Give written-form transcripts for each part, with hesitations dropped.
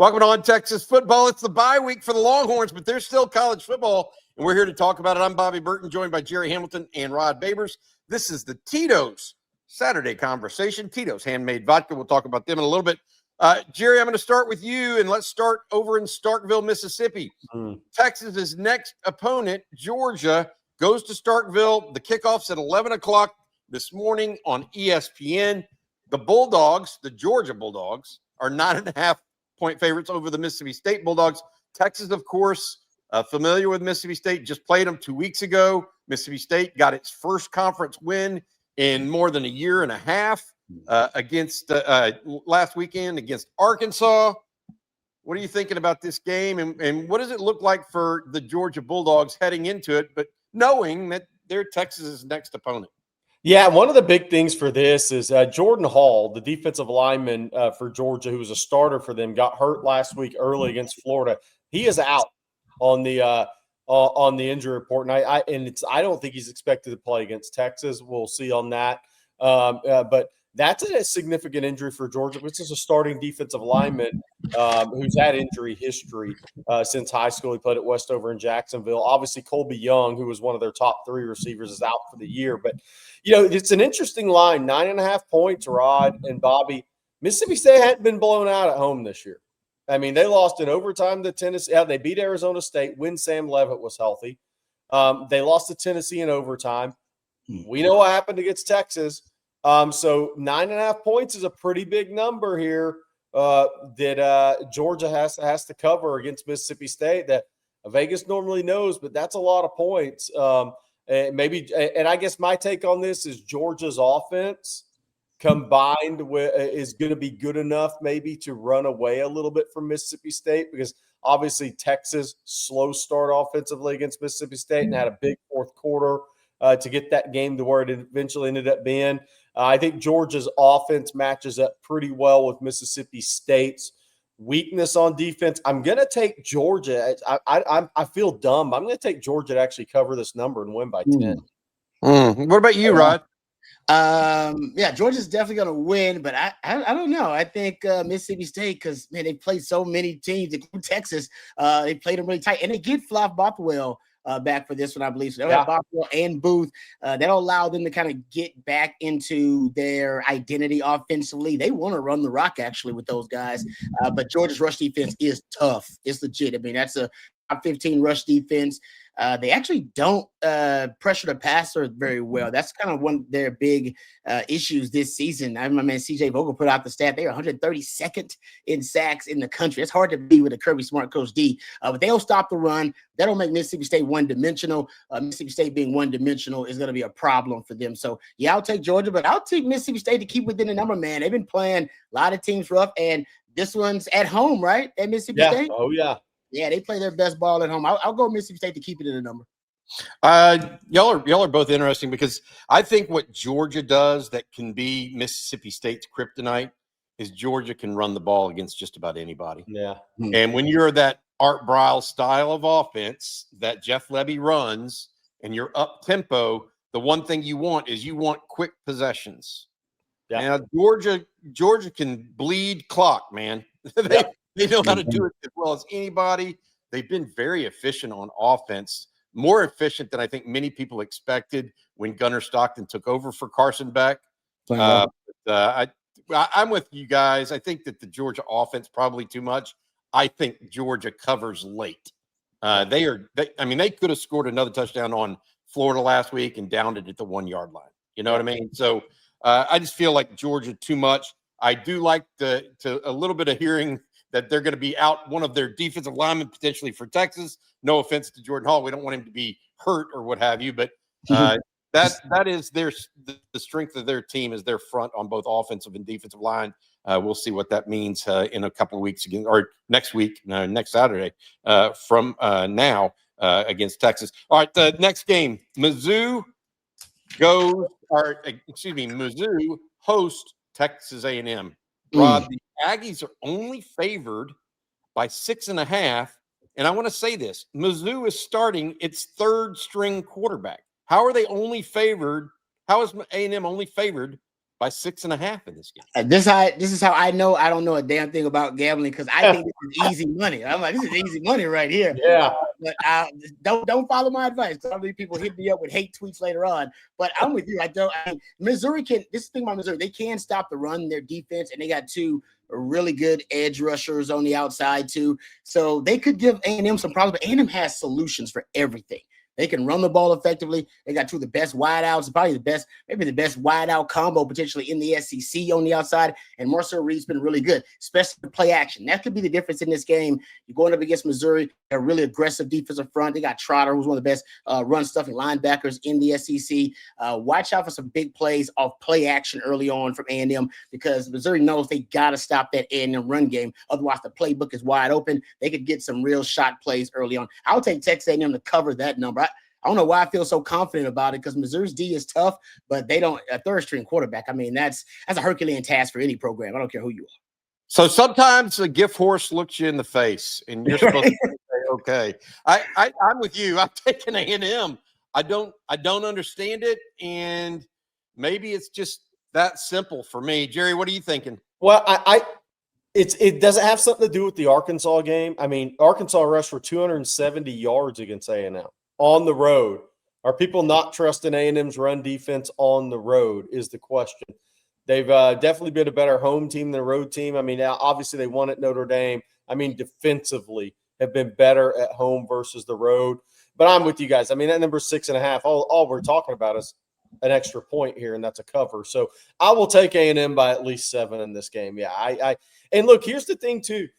Welcome to On Texas Football. It's the bye week for the Longhorns, but there's still college football, and we're here to talk about it. I'm Bobby Burton, joined by Gerry Hamilton and Rod Babers. This is the Tito's Saturday Conversation. Tito's Handmade Vodka. We'll talk about them in a little bit. Gerry, I'm going to start with you, and let's start over in Starkville, Mississippi. Texas's next opponent, Georgia, goes to Starkville. The kickoff's at 11 o'clock this morning on ESPN. The Bulldogs, the Georgia Bulldogs, are 9.5-point favorites over the Mississippi State Bulldogs. Texas, of course, familiar with Mississippi State, just played them 2 weeks ago. Mississippi State got its first conference win in more than a year and a half against last weekend against Arkansas. What are you thinking about this game, and what does it look like for the Georgia Bulldogs heading into it, but knowing that they're Texas's next opponent? Yeah, one of the big things for this is Jordan Hall, the defensive lineman for Georgia, who was a starter for them, got hurt last week early against Florida. He is out on the injury report, and I don't think he's expected to play against Texas. We'll see on that. But that's a significant injury for Georgia, which is a starting defensive lineman who's had injury history since high school. He played at Westover in Jacksonville. Obviously, Colby Young, who was one of their top three receivers, is out for the year. But, it's an interesting line, 9.5 points, Rod and Bobby. Mississippi State hadn't been blown out at home this year. I mean, they lost in overtime to Tennessee. They beat Arizona State when Sam Leavitt was healthy. They lost to Tennessee in overtime. We know what happened against Texas. So 9.5 points is a pretty big number here that Georgia has to cover against Mississippi State that Vegas normally knows, but that's a lot of points. And I guess my take on this is Georgia's offense combined with is going to be good enough maybe to run away a little bit from Mississippi State, because obviously Texas slow start offensively against Mississippi State and had a big fourth quarter to get that game to where it eventually ended up being. I think Georgia's offense matches up pretty well with Mississippi State's weakness on defense. I'm going to take Georgia. I feel dumb. I'm going to take Georgia to actually cover this number and win by 10. What about you, Rod? Yeah, Georgia's definitely going to win, but I don't know. I think Mississippi State, because, man, they played so many teams, including Texas. They played them really tight, and they get Flav Bothwell back for this one, I believe. So they'll have Bothwell and Booth. That'll allow them to kind of get back into their identity offensively. They want to run the rock, actually, with those guys. But Georgia's rush defense is tough. It's legit. I mean, that's a top 15 rush defense. They actually don't pressure the passer very well. That's kind of one of their big issues this season. My man CJ Vogel put out the stat. They are 132nd in sacks in the country. It's hard to be with a Kirby Smart Coach D, but they'll stop the run. That'll make Mississippi State one-dimensional. Mississippi State being one-dimensional is going to be a problem for them. So, yeah, I'll take Georgia, but I'll take Mississippi State to keep within the number, man. They've been playing a lot of teams rough, and this one's at home, right, at Mississippi State? Oh, yeah. Yeah, they play their best ball at home. I'll go Mississippi State to keep it in a number. Y'all are both interesting, because I think what Georgia does that can be Mississippi State's kryptonite is Georgia can run the ball against just about anybody. Yeah. And when you're that Art Briles style of offense that Jeff Lebby runs and you're up tempo, the one thing you want is quick possessions. Yeah. Now Georgia can bleed clock, man. They know how to do it as well as anybody. They've been very efficient on offense, more efficient than I think many people expected when Gunnar Stockton took over for Carson Beck. I'm with you guys. I think that the Georgia offense probably too much. I think Georgia covers late. They could have scored another touchdown on Florida last week and downed it at the 1 yard line. You know what I mean? So I just feel like Georgia too much. I do like a little bit of hearing that they're going to be out one of their defensive linemen potentially for Texas. No offense to Jordan Hall. We don't want him to be hurt or what have you, but that is the strength of their team is their front on both offensive and defensive line. We'll see what that means in a couple of weeks again, or next week, next Saturday from now against Texas. All right, the next game, Mizzou hosts Texas A&M. Rod, the Aggies are only favored by 6.5. And I want to say this. Mizzou is starting its third-string quarterback. How are they only favored? How is A&M only favored by 6.5 in this game. This is how I know I don't know a damn thing about gambling, because I think this is easy money. I'm like, this is easy money right here. Yeah. But don't follow my advice, because I believe people hit me up with hate tweets later on. But I'm with you. I mean, Missouri can. This thing about Missouri, they can stop the run. Their defense, and they got 2 really good edge rushers on the outside too. So they could give A&M some problems. But A&M has solutions for everything. They can run the ball effectively. They got 2 of the best wideouts, probably maybe the best wideout combo potentially in the SEC on the outside. And Marcel Reed's been really good, especially the play action. That could be the difference in this game. You're going up against Missouri, a really aggressive defensive front. They got Trotter, who's one of the best run stuffing linebackers in the SEC. Watch out for some big plays off play action early on from A&M, because Missouri knows they got to stop that A&M run game. Otherwise, the playbook is wide open. They could get some real shot plays early on. I'll take Texas A&M to cover that number. I don't know why I feel so confident about it, because Missouri's D is tough, but they don't a third string quarterback. I mean, that's a Herculean task for any program. I don't care who you are. So sometimes a gift horse looks you in the face, and you're supposed to say, "Okay." I'm with you. I'm taking A&M. I don't understand it, and maybe it's just that simple for me. Jerry, what are you thinking? Well, it doesn't have something to do with the Arkansas game. I mean, Arkansas rushed for 270 yards against A&M. On the road. Are people not trusting A&M's run defense on the road is the question. They've definitely been a better home team than a road team. I mean, obviously they won at Notre Dame. I mean, defensively have been better at home versus the road. But I'm with you guys. I mean, that number 6.5, all we're talking about is an extra point here, and that's a cover. So I will take A&M by at least 7 in this game. Yeah, and look, here's the thing too.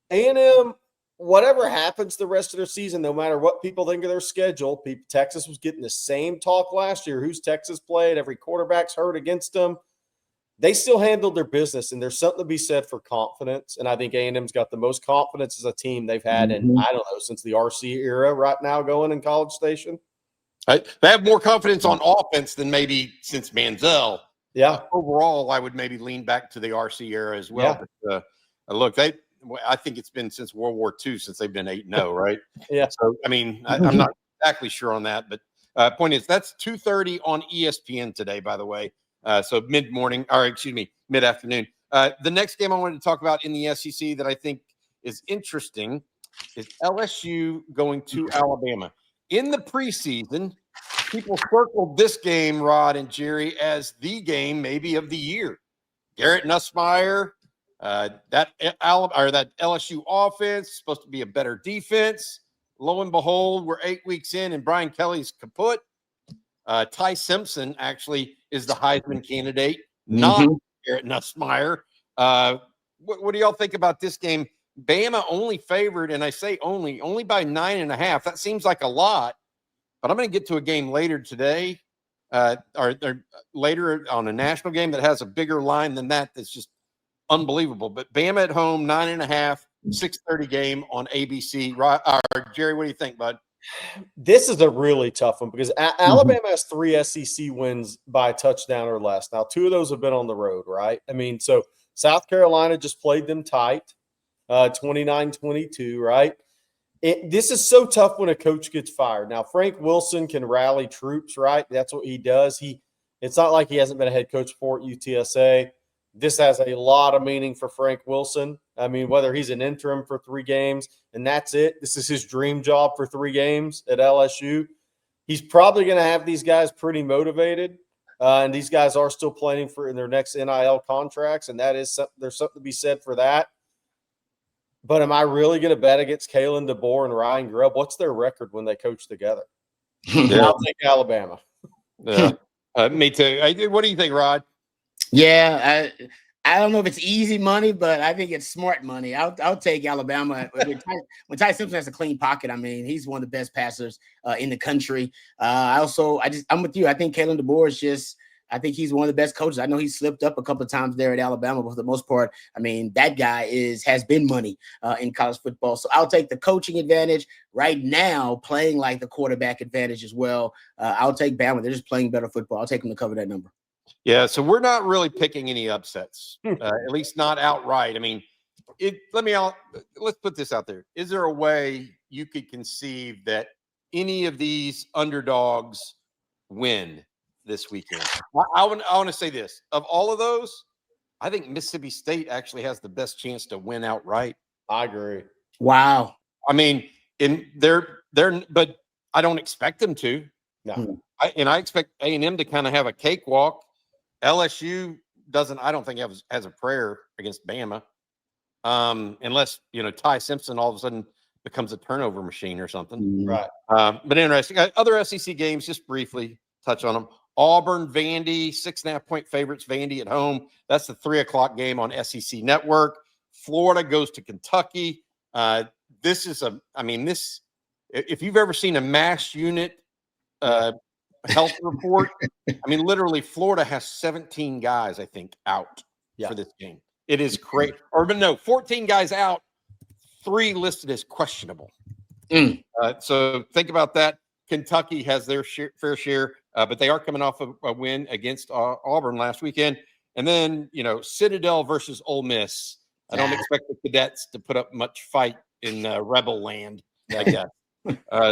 A&M, whatever happens the rest of their season, no matter what people think of their schedule, Texas was getting the same talk last year. Who's Texas played? Every quarterback's hurt against them. They still handled their business, and there's something to be said for confidence. And I think A&M's got the most confidence as a team they've had in, I don't know, since the RC era right now going in College Station. They have more confidence on offense than maybe since Manziel. Yeah. Overall, I would maybe lean back to the RC era as well. Yeah. But look, I think it's been since World War II since they've been 8-0, right? Yeah. So, I mean, I'm not exactly sure on that, but point is that's 2:30 on ESPN today, by the way. So mid-afternoon. The next game I wanted to talk about in the SEC that I think is interesting is LSU going to Alabama. In the preseason, people circled this game, Rod and Jerry, as the game maybe of the year. Garrett Nussmeier, that LSU offense supposed to be a better defense. Lo and behold, we're 8 weeks in, and Brian Kelly's kaput. Ty Simpson actually is the Heisman candidate, not Garrett Nussmeier. What do y'all think about this game? Bama only favored, and I say only by 9.5. That seems like a lot, but I'm going to get to a game later today, or later on a national game that has a bigger line than that. That's just unbelievable. But Bama at home, 9.5, 6:30 game on ABC. Jerry, what do you think, bud? This is a really tough one because Alabama has 3 SEC wins by a touchdown or less. Now, 2 of those have been on the road, right? I mean, so South Carolina just played them tight, 29-22, right? This is so tough when a coach gets fired. Now, Frank Wilson can rally troops, right? That's what he does. It's not like he hasn't been a head coach before at UTSA. This has a lot of meaning for Frank Wilson. I mean, whether he's an interim for 3 games and that's it, this is his dream job for 3 games at LSU. He's probably going to have these guys pretty motivated, and these guys are still planning for in their next NIL contracts, and that is there's something to be said for that. But am I really going to bet against Kalen DeBoer and Ryan Grubb? What's their record when they coach together? Yeah. I'll take Alabama. Yeah, me too. What do you think, Rod? Yeah, I don't know if it's easy money, but I think it's smart money. I'll take Alabama. When Ty Simpson has a clean pocket, I mean, he's one of the best passers in the country. I'm with you. I think Kalen DeBoer is just. I think he's one of the best coaches. I know he slipped up a couple of times there at Alabama, but for the most part, I mean, that guy has been money in college football. So I'll take the coaching advantage right now, playing like the quarterback advantage as well. I'll take Bama. They're just playing better football. I'll take them to cover that number. Yeah, so we're not really picking any upsets, at least not outright. I mean, let's put this out there. Is there a way you could conceive that any of these underdogs win? this weekend. I want to say this. Of all of those, I think Mississippi State actually has the best chance to win outright. I agree. Wow. I mean, but I don't expect them to. No. I expect A&M to kind of have a cakewalk. LSU doesn't. I don't think has a prayer against Bama, unless Ty Simpson all of a sudden becomes a turnover machine or something. Right. But interesting. Other SEC games, just briefly touch on them. Auburn, Vandy, 6.5-point favorites. Vandy at home. That's the 3:00 game on SEC Network. Florida goes to Kentucky. This is if you've ever seen a mass unit health report, literally Florida has 17 guys, I think, out for this game. It is great. 14 guys out, 3 listed as questionable. So think about that. Kentucky has their fair share, but they are coming off a win against Auburn last weekend. And then, Citadel versus Ole Miss. I don't expect the Cadets to put up much fight in Rebel land, I guess.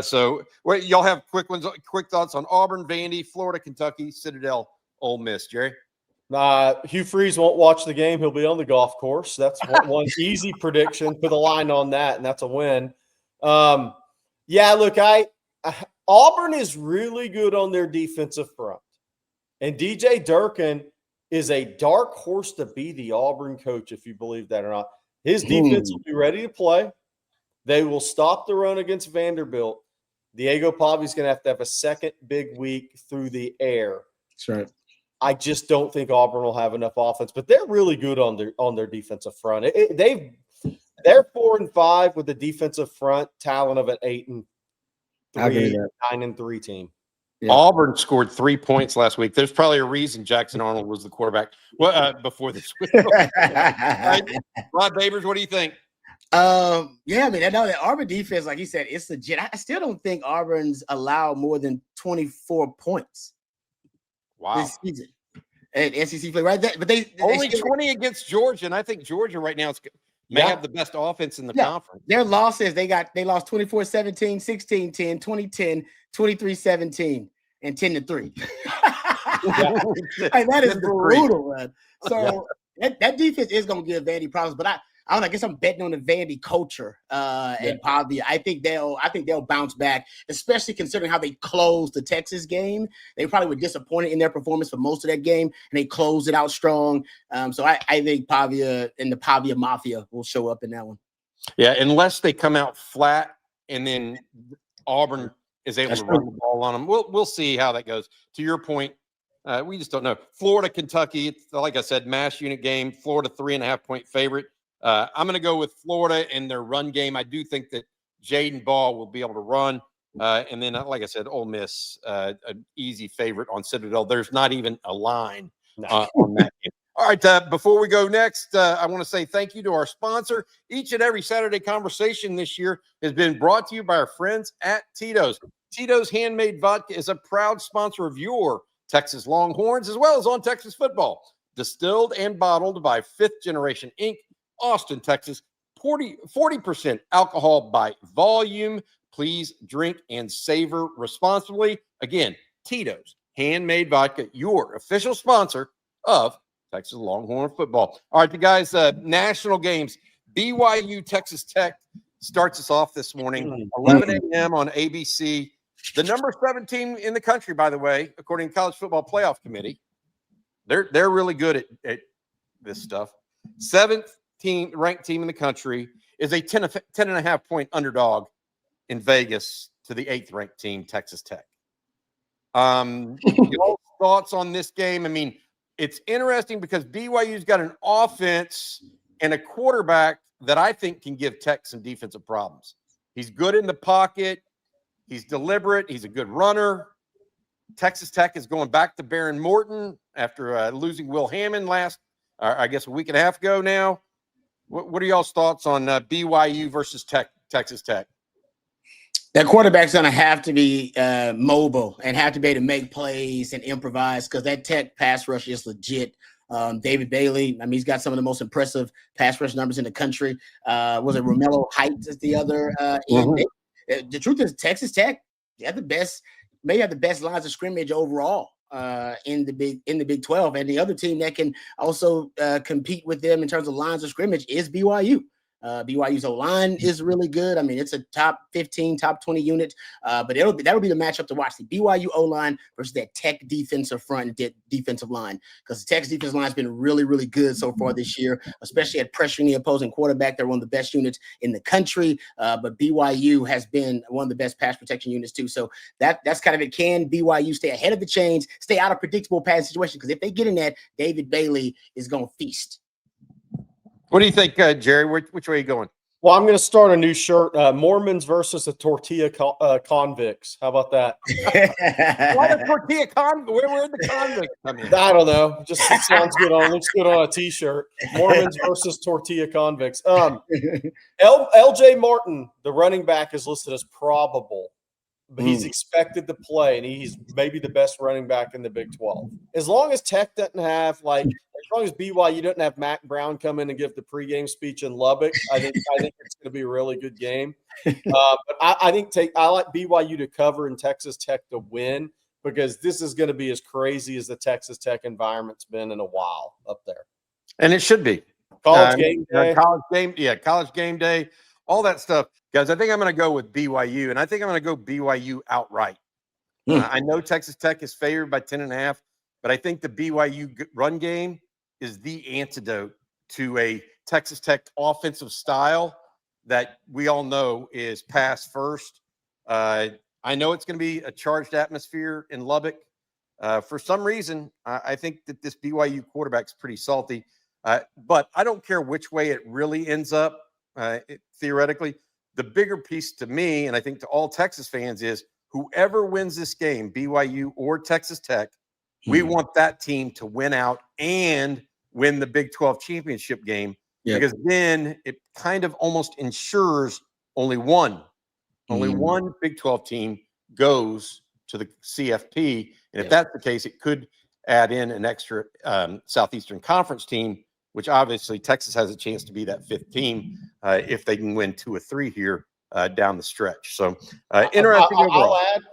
So y'all have quick thoughts on Auburn, Vandy, Florida, Kentucky, Citadel, Ole Miss, Jerry? Hugh Freeze won't watch the game. He'll be on the golf course. That's one easy prediction. Put a line on that, and that's a win. Look, Auburn is really good on their defensive front. And DJ Durkin is a dark horse to be the Auburn coach, if you believe that or not. His defense will be ready to play. They will stop the run against Vanderbilt. Diego Pavi's going to have a second big week through the air. That's right. I just don't think Auburn will have enough offense, but they're really good on their defensive front. They're 4-5 with the defensive front talent of an 8-3, 9-3 team. Yeah. Auburn scored 3 points last week. There's probably a reason Jackson Arnold was the quarterback before this week. Right? Rod Babers, what do you think? I know that Auburn defense, like you said, it's legit. I still don't think Auburn's allowed more than 24 points. Wow. This season at SEC play, right? But they only 20 against Georgia, and I think Georgia right now may have the best offense in the conference. Their losses, they lost 24-17, 16-10, 20-10, 23-17, and 10-3. That is brutal, man. So that defense is going to give Vandy problems, but I don't know. I guess I'm betting on the Vandy culture and Pavia. I think they'll bounce back, especially considering how they closed the Texas game. They probably were disappointed in their performance for most of that game, and they closed it out strong. So I think Pavia and the Pavia Mafia will show up in that one. Yeah, unless they come out flat and then Auburn is able to run the ball on them. We'll see how that goes. To your point, we just don't know. Florida, Kentucky, it's, like I said, mass unit game. Florida 3.5-point favorite. I'm going to go with Florida in their run game. I do think that Jaden Ball will be able to run. And then, like I said, Ole Miss, an easy favorite on Citadel. There's not even a line on that game. All right, before we go next, I want to say thank you to our sponsor. Each and every Saturday Conversation this year has been brought to you by our friends at Tito's. Tito's Handmade Vodka is a proud sponsor of your Texas Longhorns, as well as On Texas Football. Distilled and bottled by Fifth Generation Inc., Austin, Texas, 40% alcohol by volume. Please drink and savor responsibly. Again, Tito's Handmade Vodka, your official sponsor of Texas Longhorn football. All right, the guys, national games. BYU Texas Tech starts us off this morning, 11 a.m. on ABC. The number 7 team in the country, by the way, according to College Football Playoff Committee. They're really good at this stuff. 7th ranked team in the country is a 10.5-point underdog in Vegas to the 8th ranked team, Texas Tech. Your thoughts on this game? I mean, it's interesting because BYU's got an offense and a quarterback that I think can give Tech some defensive problems. He's good in the pocket. He's deliberate. He's a good runner. Texas Tech is going back to Baron Morton after losing Will Hammond a week and a half ago now. What are y'all's thoughts on BYU versus Texas Tech? That quarterback's going to have to be mobile and have to be able to make plays and improvise because that Tech pass rush is legit. David Bailey, he's got some of the most impressive pass rush numbers in the country. Was it Romello Heights is the other? The truth is Texas Tech, they have the best lines of scrimmage overall in the Big 12, and the other team that can also compete with them in terms of lines of scrimmage is BYU. BYU's O-line is really good. I mean, it's a top 15, top 20 unit, but that'll be the matchup to watch: the BYU O-line versus that Tech defensive front and defensive line. Because the Tech's defensive line has been really, really good so far this year, especially at pressuring the opposing quarterback. They're one of the best units in the country, but BYU has been one of the best pass protection units too. So that's kind of it. Can BYU stay ahead of the chains, stay out of predictable pass situations? Because if they get in that, David Bailey is going to feast. What do you think, Jerry? Which way are you going? Well, I'm going to start a new shirt: Mormons versus the tortilla convicts. How about that? Why the tortilla convict? Where the convicts come in? I don't know. Just it sounds good on. Looks good on a T-shirt. Mormons versus tortilla convicts. LJ Martin, the running back, is listed as probable, but he's expected to play, and he's maybe the best running back in the Big 12. As long as Tech doesn't have as long as BYU doesn't have Mac Brown come in and give the pregame speech in Lubbock, I think it's going to be a really good game. But I like BYU to cover and Texas Tech to win, because this is going to be as crazy as the Texas Tech environment's been in a while up there. And it should be. College game day. College game day, all that stuff. Guys, I think I'm going to go with BYU, and I think I'm going to go BYU outright. I know Texas Tech is favored by 10.5, but I think the BYU run game is the antidote to a Texas Tech offensive style that we all know is pass first. I know it's going to be a charged atmosphere in Lubbock. For some reason, I think that this BYU quarterback's pretty salty, but I don't care which way it really ends up, theoretically. The bigger piece to me, and I think to all Texas fans, is whoever wins this game, BYU or Texas Tech, we want that team to win out and win the Big 12 championship game, because then it kind of almost ensures only one Big 12 team goes to the CFP. And if that's the case, it could add in an extra Southeastern Conference team, which obviously Texas has a chance to be that fifth team if they can win 2 or 3 here down the stretch. So interesting.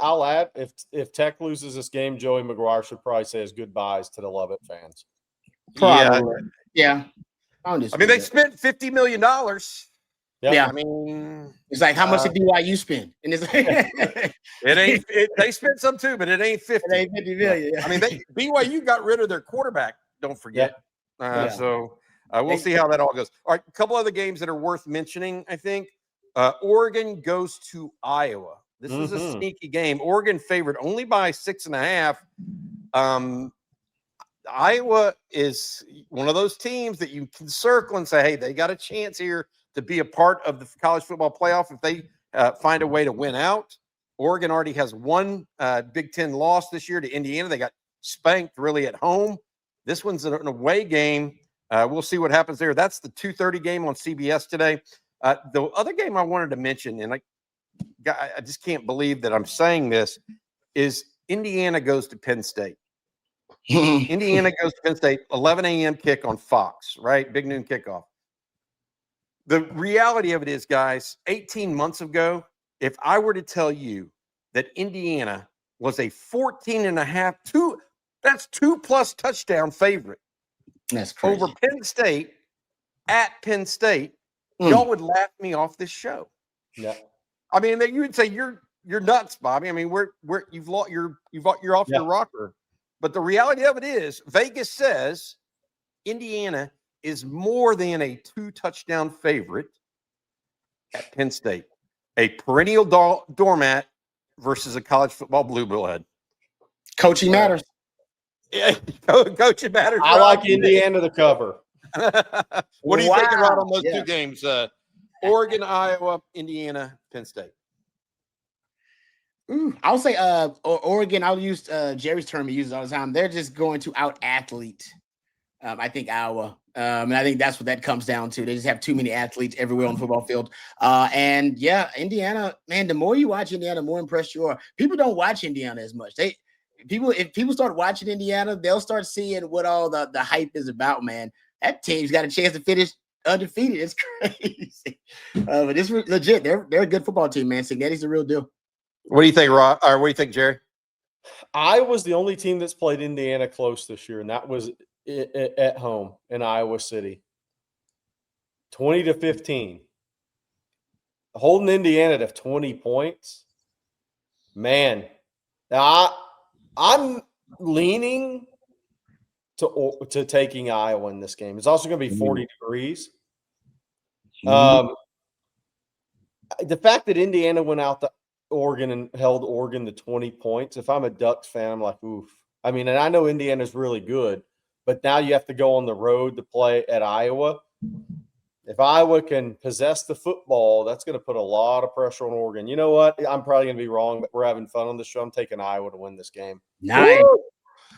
I'll add if Tech loses this game, Joey McGuire should probably say his goodbyes to the Lubbock fans. Probably. Yeah. I mean, they spent $50 million. Yeah. I mean, it's like, how much did BYU spend? And it's like, they spent some too, but it ain't 50. It ain't 50 million. Yeah. I mean, BYU got rid of their quarterback. Don't forget. So we'll see how that all goes. All right, a couple other games that are worth mentioning. I think Oregon goes to Iowa. This is a sneaky game. Oregon favored only by 6.5. Iowa is one of those teams that you can circle and say, hey, they got a chance here to be a part of the college football playoff if they find a way to win out. Oregon already has one Big Ten loss this year to Indiana. They got spanked really at home. This one's an away game. We'll see what happens there. That's the 2:30 game on CBS today. The other game I wanted to mention, and I just can't believe that I'm saying this, is Indiana goes to Penn State. Indiana goes to Penn State, 11 a.m. kick on Fox, right? Big noon kickoff. The reality of it is, guys, 18 months ago, if I were to tell you that Indiana was a 14.5, that's 2+ touchdown favorite that's crazy. over Penn State at Penn State, y'all would laugh me off this show. Yeah. I mean, you would say you're nuts, Bobby. I mean, you're off your rocker. But the reality of it is, Vegas says Indiana is more than a 2-touchdown favorite at Penn State. A perennial doormat versus a college football blue blood. Coaching matters. Yeah, coaching matters. I like Indiana to cover. What are you thinking, Rod, on those 2 games? Oregon, Iowa, Indiana, Penn State. I'll say Oregon. I'll use Jerry's term he uses all the time. They're just going to out-athlete, I think, Iowa. And I think that's what that comes down to. They just have too many athletes everywhere on the football field. And, Indiana, man, the more you watch Indiana, the more impressed you are. People don't watch Indiana as much. If people start watching Indiana, they'll start seeing what all the hype is about, man. That team's got a chance to finish undefeated. It's crazy. But it's legit. They're a good football team, man. Cignetti's the real deal. What do you think, Rod? Or what do you think, Jerry? Iowa's the only team that's played Indiana close this year, and that was at home in Iowa City. 20-15. Holding Indiana to 20 points. Man, now I'm leaning to taking Iowa in this game. It's also going to be 40 degrees. The fact that Indiana went out to Oregon and held Oregon to 20 points, if I'm a Ducks fan, I'm like, oof. I mean, and I know Indiana's really good, but now you have to go on the road to play at Iowa. If Iowa can possess the football, that's going to put a lot of pressure on Oregon. You know what? I'm probably going to be wrong, but we're having fun on the show. I'm taking Iowa to win this game. Nice. Woo!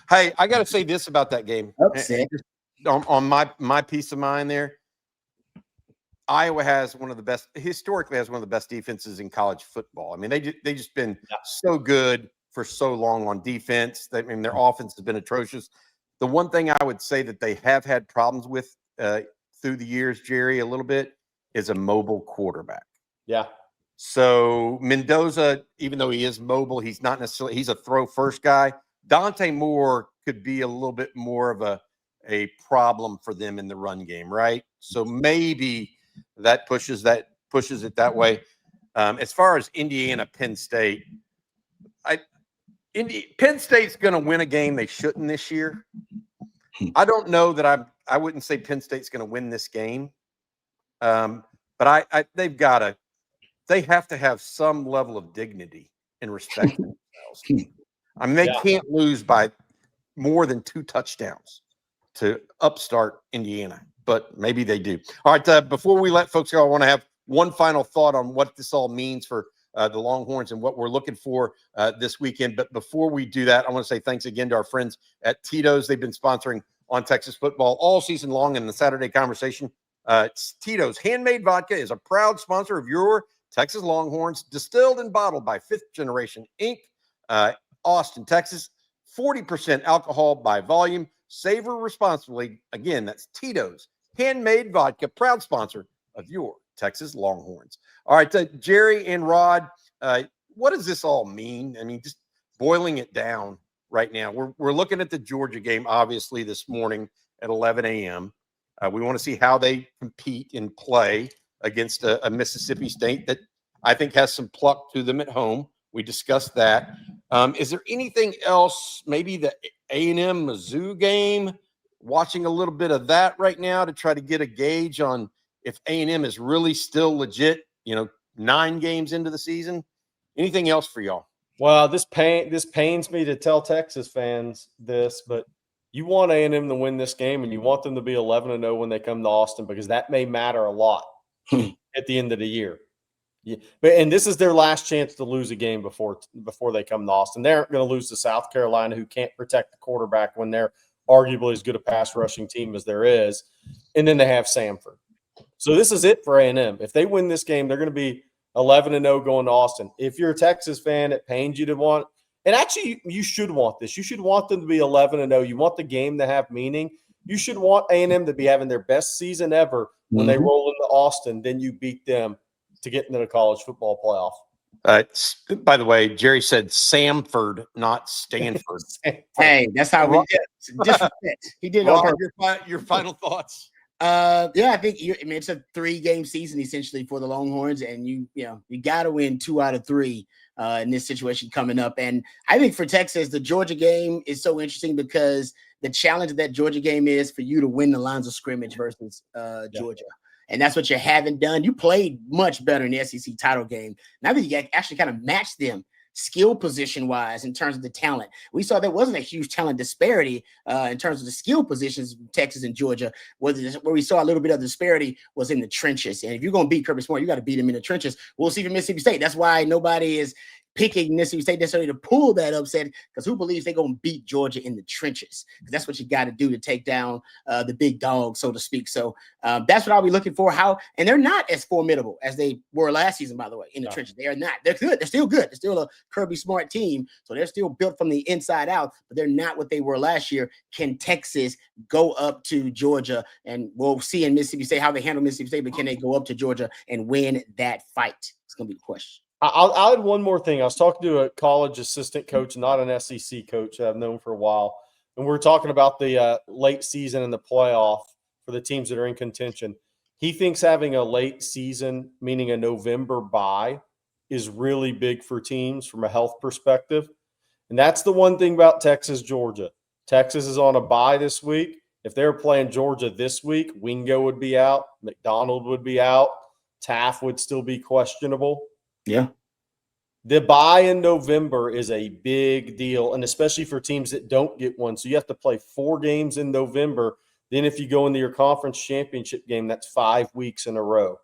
Hey, I got to say this about that game. Upset. On my peace of mind there, Iowa has historically has one of the best defenses in college football. I mean, they just been so good for so long on defense. I mean, their offense has been atrocious. The one thing I would say that they have had problems with through the years, Jerry, a little bit, is a mobile quarterback. Yeah. So Mendoza, even though he is mobile, he's not necessarily – he's a throw-first guy. Dante Moore could be a little bit more of a problem for them in the run game, right? So maybe that pushes it that way. As far as Indiana, Penn State, Penn State's going to win a game they shouldn't this year. I don't know that I wouldn't say Penn State's going to win this game, but they have to have some level of dignity and respect for themselves. I mean, they can't lose by more than 2 touchdowns to upstart Indiana, but maybe they do. All right, before we let folks go, I want to have one final thought on what this all means for the Longhorns and what we're looking for this weekend. But before we do that, I want to say thanks again to our friends at Tito's. They've been sponsoring On Texas Football all season long in the Saturday conversation. Tito's Handmade Vodka is a proud sponsor of your Texas Longhorns, distilled and bottled by 5th Generation Inc., Austin, Texas. 40% alcohol by volume. Savor responsibly. Again, that's Tito's Handmade Vodka, proud sponsor of your Texas Longhorns. All right, Jerry and Rod, what does this all mean? I mean, just boiling it down right now. We're looking at the Georgia game, obviously, this morning at 11 a.m. We want to see how they compete and play against a Mississippi State that I think has some pluck to them at home. We discussed that. Is there anything else, maybe the A&M Mizzou game, watching a little bit of that right now to try to get a gauge on if A&M is really still legit, 9 games into the season? Anything else for y'all? Well, this pains me to tell Texas fans this, but you want A&M to win this game, and you want them to be 11-0 when they come to Austin, because that may matter a lot at the end of the year. Yeah, and this is their last chance to lose a game before they come to Austin. They aren't going to lose to South Carolina, who can't protect the quarterback when they're arguably as good a pass rushing team as there is. And then they have Samford. So this is it for A&M. If they win this game, they're going to be 11-0 going to Austin. If you're a Texas fan, it pains you to want – and actually, you should want this. You should want them to be 11-0. You want the game to have meaning. You should want A&M to be having their best season ever when they roll into Austin. Then you beat them to get into the college football playoff. By the way, Jerry said Samford, not Stanford. Hey, that's how we get disrespect. He did Rob, your final thoughts. I think it's a 3-game season essentially for the Longhorns, and you got to win 2 out of 3 in this situation coming up. And I think for Texas, the Georgia game is so interesting because the challenge of that Georgia game is for you to win the lines of scrimmage versus Georgia. And that's what you haven't done. You played much better in the SEC title game. Now that you actually kind of matched them skill position wise in terms of the talent. We saw there wasn't a huge talent disparity in terms of the skill positions, Texas and Georgia. Where we saw a little bit of disparity was in the trenches. And if you're going to beat Kirby Smart, you got to beat him in the trenches. We'll see from Mississippi State. That's why nobody is picking Mississippi State necessarily to pull that upset, because who believes they're going to beat Georgia in the trenches? Because that's what you got to do to take down the big dog, so to speak. So that's what I'll be looking for. And they're not as formidable as they were last season, by the way, in the trenches. They are not. They're good. They're still good. They're still a Kirby Smart team. So they're still built from the inside out, but they're not what they were last year. Can Texas go up to Georgia? And we'll see in Mississippi State how they handle Mississippi State, but can they go up to Georgia and win that fight? It's going to be the question. I'll add one more thing. I was talking to a college assistant coach, not an SEC coach that I've known for a while, and we're talking about the late season and the playoff for the teams that are in contention. He thinks having a late season, meaning a November bye, is really big for teams from a health perspective. And that's the one thing about Texas, Georgia. Texas is on a bye this week. If they were playing Georgia this week, Wingo would be out, McDonald would be out, Taft would still be questionable. Yeah. The bye in November is a big deal, and especially for teams that don't get one. So you have to play 4 games in November. Then if you go into your conference championship game, that's 5 weeks in a row.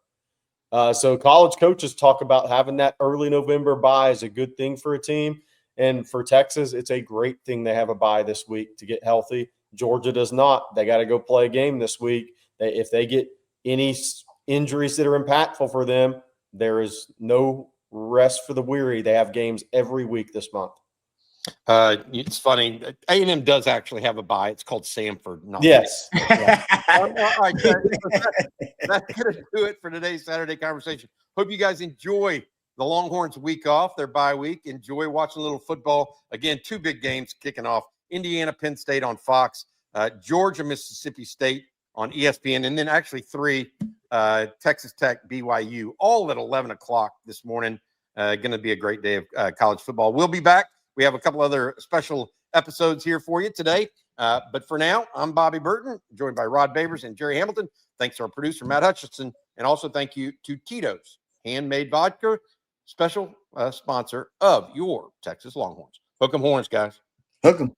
So college coaches talk about having that early November bye is a good thing for a team. And for Texas, it's a great thing they have a bye this week to get healthy. Georgia does not. They got to go play a game this week. If they get any injuries that are impactful for them, there is no rest for the weary. They have games every week this month. It's funny. A&M does actually have a bye. It's called Samford. Yes. Yeah. All right, that's going to do it for today's Saturday conversation. Hope you guys enjoy the Longhorns week off, their bye week. Enjoy watching a little football. Again, 2 big games kicking off. Indiana, Penn State on Fox, Georgia, Mississippi State on ESPN, and then actually 3, Texas Tech, BYU, all at 11 o'clock this morning. Going to be a great day of college football. We'll be back. We have a couple other special episodes here for you today. But for now, I'm Bobby Burton, joined by Rod Babers and Gerry Hamilton. Thanks to our producer, Matt Hutchinson. And also thank you to Tito's Handmade Vodka, special sponsor of your Texas Longhorns. Hook 'em horns, guys. Hook 'em.